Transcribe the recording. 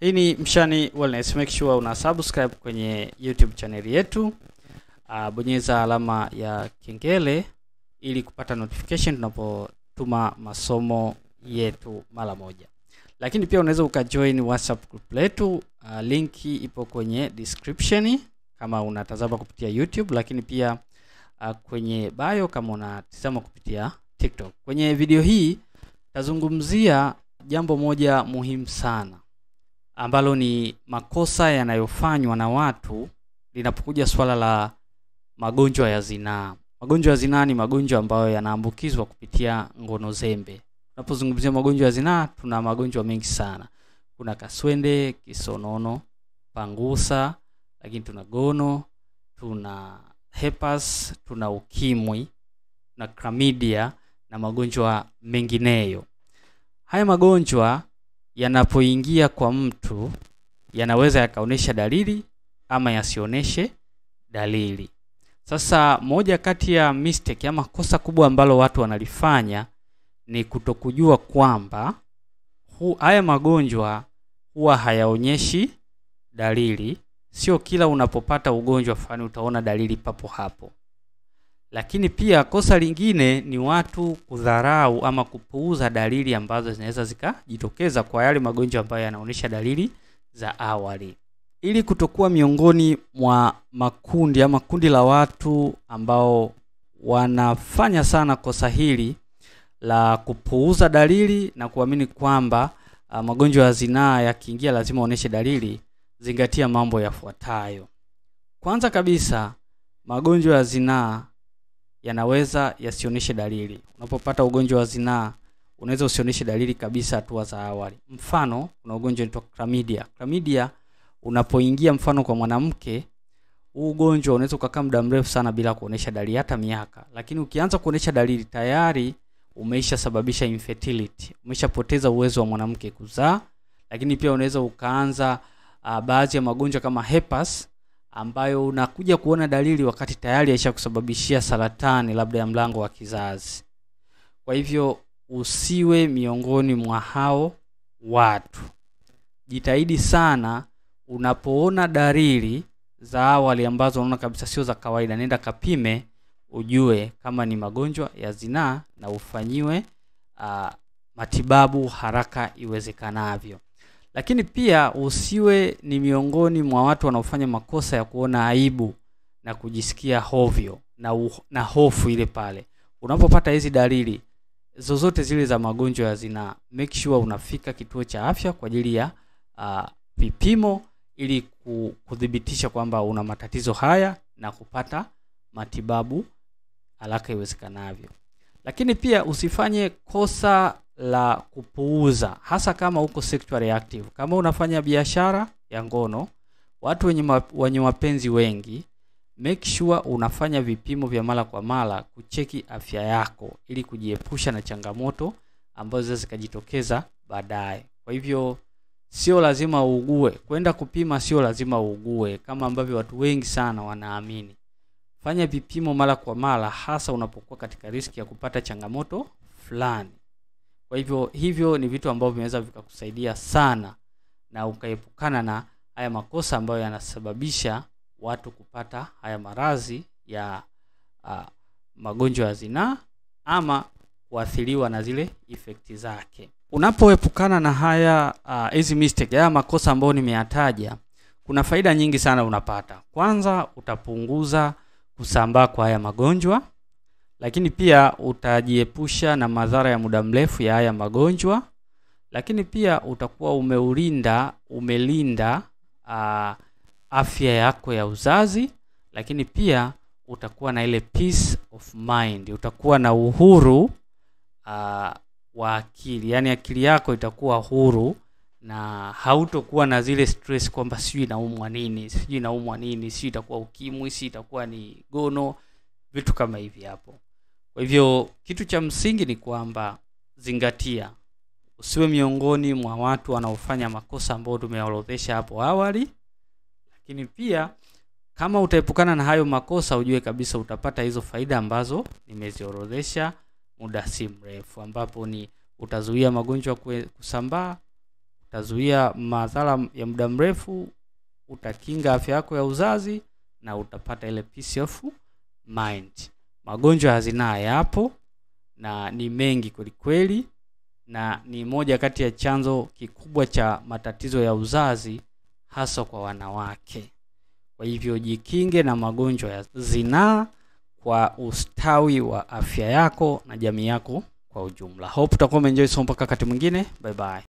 Hii ni Mshani Wellness. Make sure una subscribe kwenye YouTube channel yetu. Bonyeza alama ya kengele ili kupata notification tunapotuma masomo yetu mara moja. Lakini pia unaweza ukajoin WhatsApp group letu. Linki ipo kwenye description kama unatazama kupitia YouTube, lakini pia kwenye bio kama unatazama kupitia TikTok. Kwenye video hii tazungumzia jambo moja muhimu sana ambalo ni makosa yanayofanywa na watu linapokuja swala la magonjwa ya zinaa. Magonjwa ya zinaa ni magonjwa ambayo yanaambukizwa kupitia ngono zembe. Tunapozungumzia magonjwa ya zinaa, tuna magonjwa mengi sana. Kuna kaswende, kisonono, pangusa, lakini tuna gono, tuna herpes, tuna ukimwi, na chlamydia na magonjwa mengineyo. Haya magonjwa yanapoingia kwa mtu yanaweza yakaonesha dalili ama yasioneshe dalili. Sasa moja kati ya mistake ama kosa kubwa ambalo watu wanalifanya ni kutokujua kwamba haya magonjwa huwa hayaonyeshi dalili. Sio kila unapopata ugonjwa fulani utaona dalili papo hapo. Lakini pia kosa lingine ni watu kudharau ama kupuuza dalili ambazo zinaweza zikajitokeza kwa yale magonjwa ambayo yanaonesha dalili za awali. Ili kutokuwa miongoni mwa makundi ama kundi la watu ambao wanafanya sana kosa hili la kupuuza dalili na kuamini kwamba magonjwa ya zinaa yakiingia lazima oneshe dalili, zingatia mambo yafuatayo. Kwanza kabisa, magonjwa ya zinaa yanaweza yasioneshe dalili. Unapopata ugonjwa wa zinaa unaweza usioneshe dalili kabisa hatua za awali. Mfano, kuna ugonjwa unaitwa chlamydia. Chlamydia unapoingia mfano kwa mwanamke, ugonjwa unaweza kukaa muda mrefu sana bila kuonesha dalili hata miaka. Lakini ukianza kuonesha dalili tayari umeisha sababisha infertility. Umeshapoteza uwezo wa mwanamke kuzaa. Lakini pia unaweza ukaanza baadhi ya magonjwa kama herpes ambayo unakuja kuona dalili wakati tayari yaisha kusababishia saratani labda ya mlango wa kizazi. Kwa hivyo usiwe miongoni mwa hao watu. Jitahidi sana unapoona dalili za awali ambazo unaona kabisa sio za kawaida, nenda kapime ujue kama ni magonjwa ya zinaa na ufanyiwe matibabu haraka iwezekanavyo. Lakini pia usiwe ni miongoni mwa watu wanaofanya makosa ya kuona aibu na kujisikia hovyo na hofu ile pale. Unapopata hizi dalili zozote zile za magonjwa ya zinaa, make sure unafika kituo cha afya kwa ajili ya vipimo ili kudhibitisha kwamba una matatizo haya na kupata matibabu haraka iwezekanavyo. Lakini pia usifanye kosa la kupuuza, hasa kama uko sexually active. Kama unafanya biashara ya ngono, watu wenye mapenzi wengi, make sure unafanya vipimo vya mara kwa mara kucheki afya yako ili kujiepusha na changamoto ambazo zinaweza zikajitokeza baadaye. Kwa hivyo sio lazima uugue. Kwenda kupima sio lazima uugue kama ambavyo watu wengi sana wanaamini. Fanya vipimo mara kwa mara hasa unapokuwa katika riski ya kupata changamoto fulani. Kwa hivyo ni vitu ambavyo vinaweza vikakusaidia sana na ukaepukana na haya makosa ambayo yanasababisha watu kupata haya maradhi ya magonjwa ya zinaa ama kuathiriwa na zile effect zake. Unapoepukana na haya hizi mistake, haya makosa ambayo nimeyataja, kuna faida nyingi sana unapata. Kwanza, utapunguza kusambaa kwa haya magonjwa. Lakini pia utajiepusha na madhara ya muda mrefu ya haya magonjwa. Lakini pia utakuwa umelinda afya yako ya uzazi. Lakini pia utakuwa na ile peace of mind. Utakuwa na uhuru wa akili. Yani akili yako itakuwa huru na hautokuwa na zile stress kwamba sijui naumwa nini, sijui itakuwa ukimwi, sijui itakuwa ni gono, vitu kama hivi hapo. Kwa hivyo kitu cha msingi ni kwamba zingatia usiwe miongoni mwa watu wanaofanya makosa ambayo tumeorodhesha hapo awali. Lakini pia kama utaepukana na hayo makosa, ujue kabisa utapata hizo faida ambazo nimeziorodhesha muda si mrefu, ambapo ni utazuia magonjwa kusambaa, utazuia madhara ya muda mrefu, utakinga afya yako ya uzazi, na utapata ile peace of mind. Magonjwa ya zinaa yapo na ni mengi kweli, na ni moja kati ya chanzo kikubwa cha matatizo ya uzazi hasa kwa wanawake. Kwa hivyo jikinge na magonjwa ya zinaa kwa ustawi wa afya yako na jamii yako kwa ujumla. Hope utakuwa umeenjoy somo mpaka wakati mwingine. Bye bye.